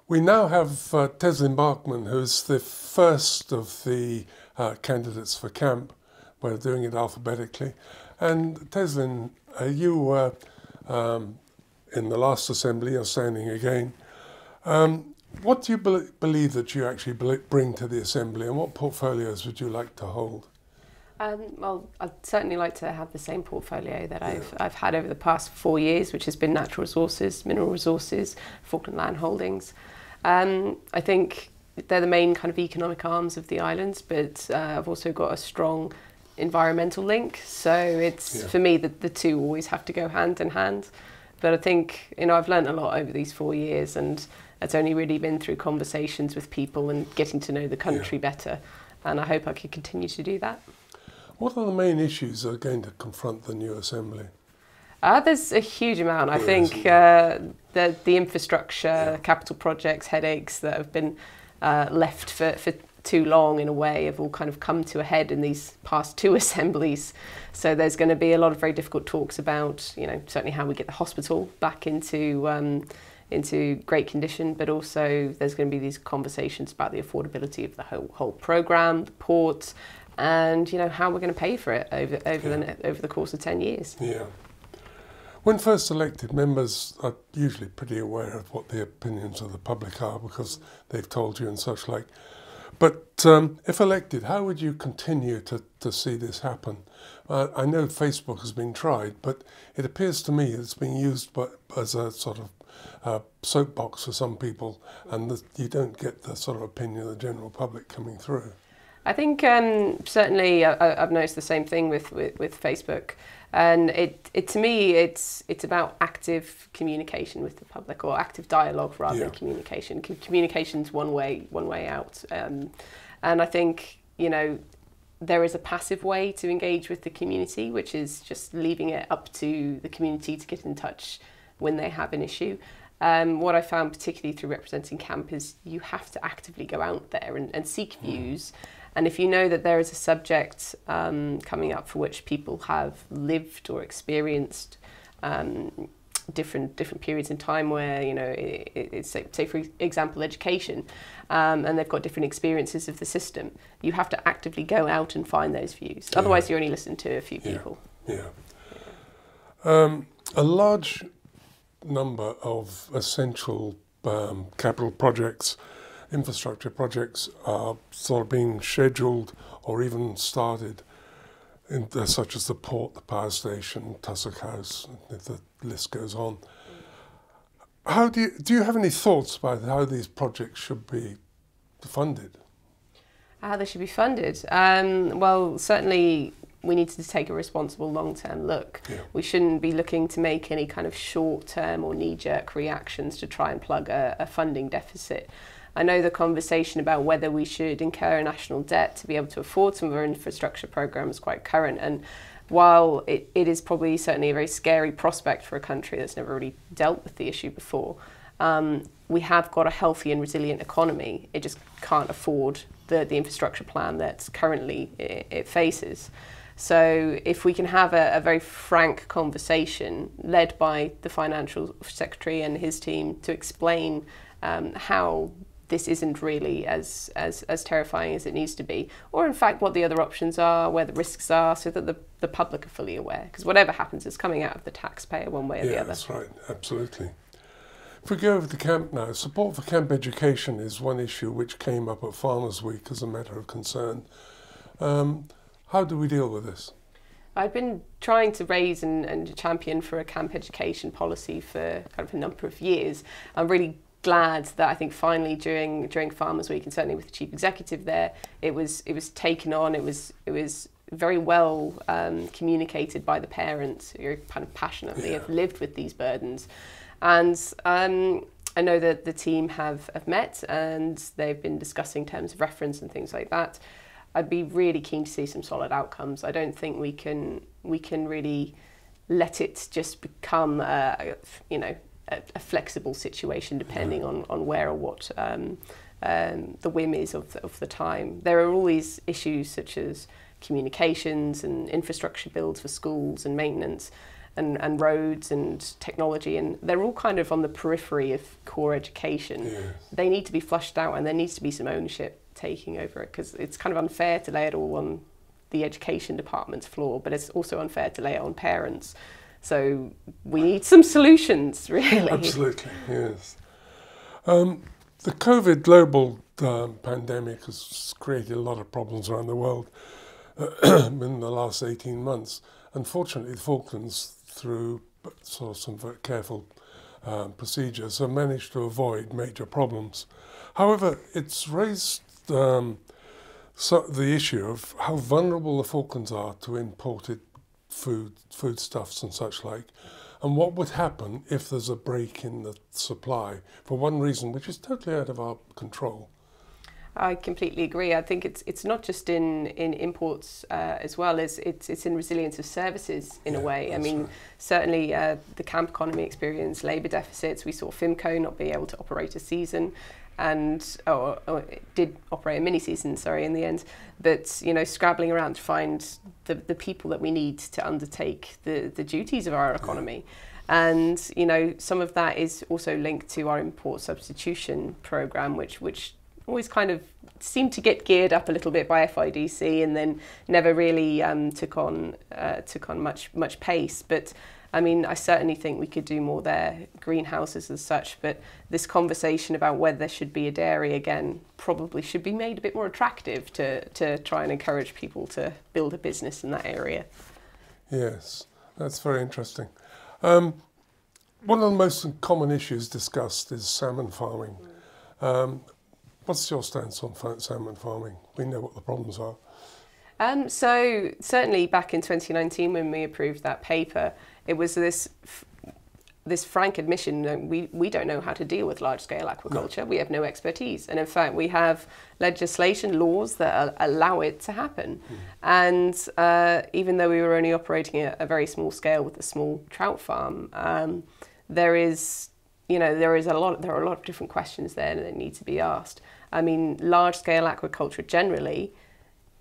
We now have Teslyn Barkman, who's the first of the candidates for camp. We're doing it alphabetically. And Teslyn, you were in the last assembly, you're standing again. What do you believe that you actually bring to the assembly, and what portfolios would you like to hold? Well, I'd certainly like to have the same portfolio that I've had over the past 4 years, which has been natural resources, mineral resources, Falkland land holdings. I think they're the main kind of economic arms of the islands, but I've also got a strong environmental link. So it's for me the two always have to go hand in hand. But I think I've learned a lot over these 4 years, and it's only really been through conversations with people and getting to know the country better. And I hope I can continue to do that. What are the main issues that are going to confront the new assembly? There's a huge amount. I think the infrastructure, capital projects, headaches that have been left for too long in a way have all kind of come to a head in these past 2 assemblies. So there's going to be a lot of very difficult talks about, certainly how we get the hospital back into great condition, but also there's going to be these conversations about the affordability of the whole programme, the ports, and how we're going to pay for it over the course of 10 years. Yeah. When first elected, members are usually pretty aware of what the opinions of the public are because they've told you and such like. But if elected, how would you continue to see this happen? I know Facebook has been tried, but it appears to me it's being used as a sort of soapbox for some people, and that you don't get the sort of opinion of the general public coming through. I think certainly I've noticed the same thing with Facebook, and it to me it's about active communication with the public, or active dialogue rather than communication. Communication's one way out, and I think there is a passive way to engage with the community, which is just leaving it up to the community to get in touch when they have an issue. What I found particularly through representing camp is you have to actively go out there and seek views. And if you know that there is a subject coming up for which people have lived or experienced different periods in time where, it's say for example, education, and they've got different experiences of the system, you have to actively go out and find those views. Otherwise, you only listen to a few people. A large number of essential capital projects, infrastructure projects, are sort of being scheduled or even started, such as the port, the power station, Tussock House, the list goes on. How do you have any thoughts about how these projects should be funded? How they should be funded? Well, certainly we need to take a responsible long-term look. We shouldn't be looking to make any kind of short-term or knee-jerk reactions to try and plug a funding deficit. I know the conversation about whether we should incur a national debt to be able to afford some of our infrastructure programmes is quite current, and while it is probably certainly a very scary prospect for a country that's never really dealt with the issue before, we have got a healthy and resilient economy. It just can't afford the infrastructure plan that currently it faces. So if we can have a very frank conversation led by the Financial Secretary and his team to explain how this isn't really as terrifying as it needs to be, or in fact what the other options are, where the risks are, so that the public are fully aware. Because whatever happens is coming out of the taxpayer one way or the other. Yeah, that's right, absolutely. If we go over to camp now, support for camp education is one issue which came up at Farmers Week as a matter of concern. How do we deal with this? I've been trying to raise and champion for a camp education policy for kind of a number of years. I'm really glad that I think finally during Farmers Week, and certainly with the chief executive there, it was taken on. It was very well communicated by the parents who kind of passionately have lived with these burdens, and I know that the team have met and they've been discussing terms of reference and things like that. I'd be really keen to see some solid outcomes. I don't think we can really let it just become a flexible situation depending on where or what the whim is of the time. There are all these issues such as communications and infrastructure builds for schools and maintenance, and roads and technology, and they're all kind of on the periphery of core education. Yes. They need to be flushed out, and there needs to be some ownership taking over it, because it's kind of unfair to lay it all on the education department's floor, but it's also unfair to lay it on parents. So we need some solutions, really. Absolutely, yes. The COVID global pandemic has created a lot of problems around the world in the last 18 months. Unfortunately, the Falklands, through sort of some very careful procedures, have managed to avoid major problems. However, it's raised the issue of how vulnerable the Falklands are to imported foodstuffs and such like, and what would happen if there's a break in the supply for one reason which is totally out of our control. I completely agree. I think it's not just in imports as well as it's in resilience of services in a way. I mean, certainly the camp economy experienced labour deficits. We saw FIMCO not be able to operate a season, and it did operate a mini season, sorry, in the end. But you know, scrabbling around to find the people that we need to undertake the duties of our economy. And you know, some of that is also linked to our import substitution programme, which always kind of seemed to get geared up a little bit by FIDC, and then never really took on much pace. But I mean, I certainly think we could do more there, greenhouses as such, but this conversation about whether there should be a dairy again probably should be made a bit more attractive to try and encourage people to build a business in that area. Yes, that's very interesting. One of the most common issues discussed is salmon farming. What's your stance on salmon farming? We know what the problems are. So certainly back in 2019 when we approved that paper, it was this frank admission that we don't know how to deal with large-scale aquaculture. No. We have no expertise. And in fact, we have legislation, laws that allow it to happen. And even though we were only operating at a very small scale with a small trout farm, there are a lot of different questions there that need to be asked. I mean, large-scale aquaculture generally,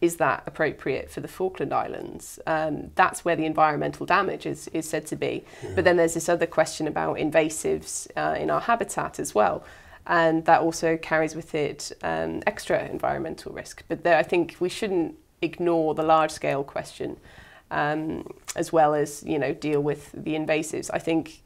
is that appropriate for the Falkland Islands? That's where the environmental damage is said to be. Yeah. But then there's this other question about invasives in our habitat as well. And that also carries with it extra environmental risk. But I think we shouldn't ignore the large-scale question as well as, you know, deal with the invasives. I think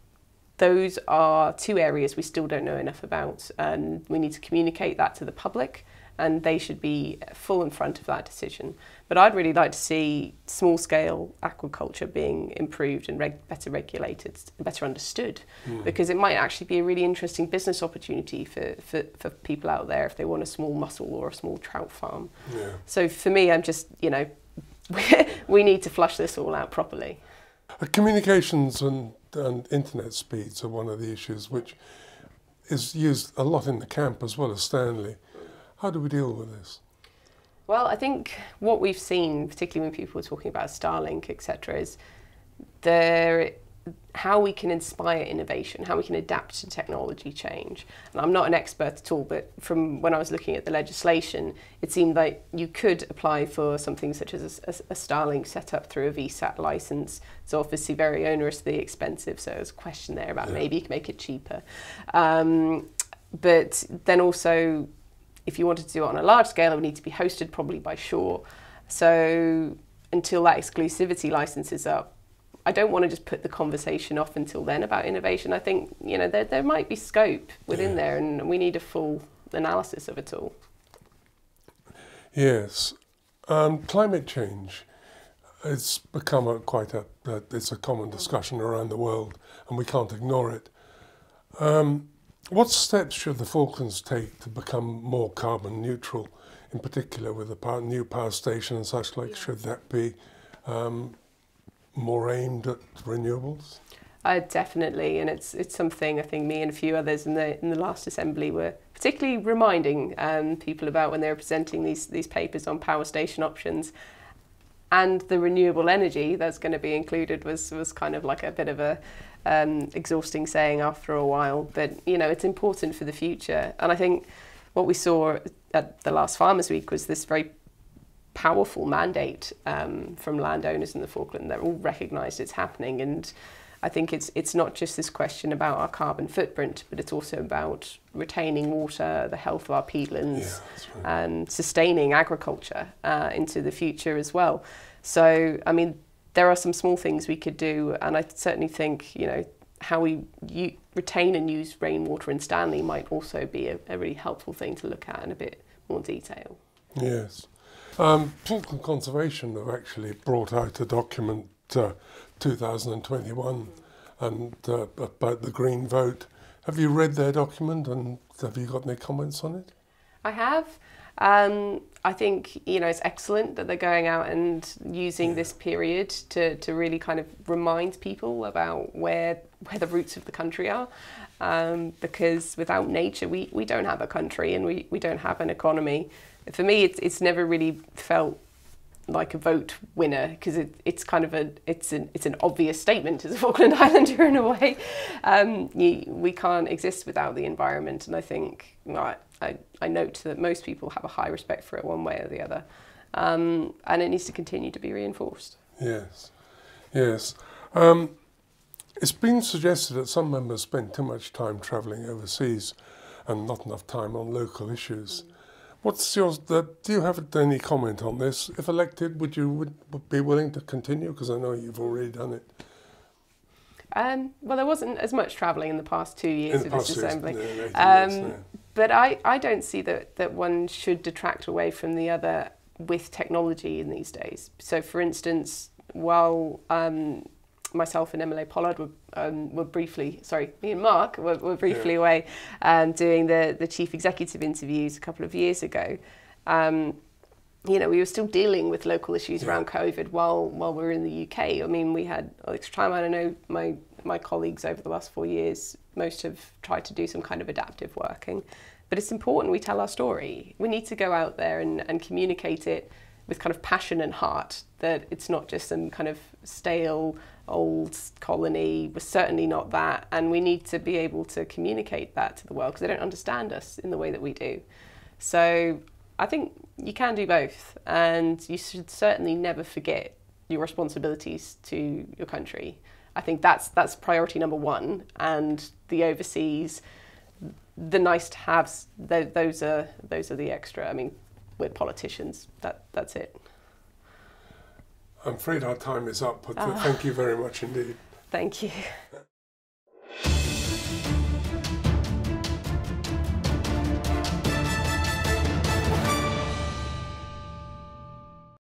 those are two areas we still don't know enough about, and we need to communicate that to the public, and they should be full in front of that decision. But I'd really like to see small-scale aquaculture being improved and better regulated, better understood, because it might actually be a really interesting business opportunity for people out there if they want a small mussel or a small trout farm. Yeah. So for me, I'm just, you know, we need to flush this all out properly. Communications and internet speeds are one of the issues which is used a lot in the camp as well as Stanley. How do we deal with this? Well, I think what we've seen, particularly when people are talking about Starlink, etc., is how we can inspire innovation, how we can adapt to technology change. And I'm not an expert at all, but from when I was looking at the legislation, it seemed like you could apply for something such as a Starlink set up through a VSAT license. It's obviously very onerously expensive, so there's a question there about maybe you can make it cheaper. But then also, if you wanted to do it on a large scale, it would need to be hosted probably by shore. So until that exclusivity license is up, I don't want to just put the conversation off until then about innovation. I think, you know, there might be scope within there, and we need a full analysis of it all. Yes. Climate change has become it's a common discussion around the world, and we can't ignore it. What steps should the Falklands take to become more carbon neutral, in particular with the new power station and such like? Should that be more aimed at renewables? Definitely, and it's something I think me and a few others in the last assembly were particularly reminding people about when they were presenting these papers on power station options. And the renewable energy that's going to be included was kind of like a bit of a exhausting saying after a while. But, you know, it's important for the future. And I think what we saw at the last Farmers Week was this very powerful mandate from landowners in the Falkland. They're all recognised it's happening, and I think it's not just this question about our carbon footprint, but it's also about retaining water, the health of our peatlands, and sustaining agriculture into the future as well. So, I mean, there are some small things we could do, and I certainly think, you know, how we retain and use rainwater in Stanley might also be a really helpful thing to look at in a bit more detail. Yes. Falkland Conservation have actually brought out a document 2021 and about the green vote. Have you read their document, and have you got any comments on it? I have. I think, you know, it's excellent that they're going out and using this period to really kind of remind people about where the roots of the country are, because without nature we don't have a country, and we don't have an economy. For me, it's never really felt like a vote winner, because it's kind of it's an obvious statement as a Falkland Islander in a way. We can't exist without the environment, and I think, well, I note that most people have a high respect for it one way or the other, and it needs to continue to be reinforced. Yes, yes. It's been suggested that some members spend too much time travelling overseas and not enough time on local issues. What's yours? Do you have any comment on this? If elected, would you be willing to continue? Because I know you've already done it. Well, there wasn't as much travelling in the past 2 years of this assembly. But I don't see that one should detract away from the other with technology in these days. So, for instance, while myself and Emily Pollard were briefly, me and Mark were briefly away doing the chief executive interviews a couple of years ago, you know, we were still dealing with local issues around COVID while we were in the UK. I mean, we had extra time. I don't know, my colleagues over the last 4 years, most have tried to do some kind of adaptive working. But it's important we tell our story. We need to go out there and communicate it with kind of passion and heart, that it's not just some kind of stale old colony. We're certainly not that, and we need to be able to communicate that to the world, because they don't understand us in the way that we do. So I think you can do both, and you should certainly never forget your responsibilities to your country. I think that's priority number one, and the overseas, the nice to haves, those are the extra. I mean, we're politicians. That's it. I'm afraid our time is up, but thank you very much indeed. Thank you.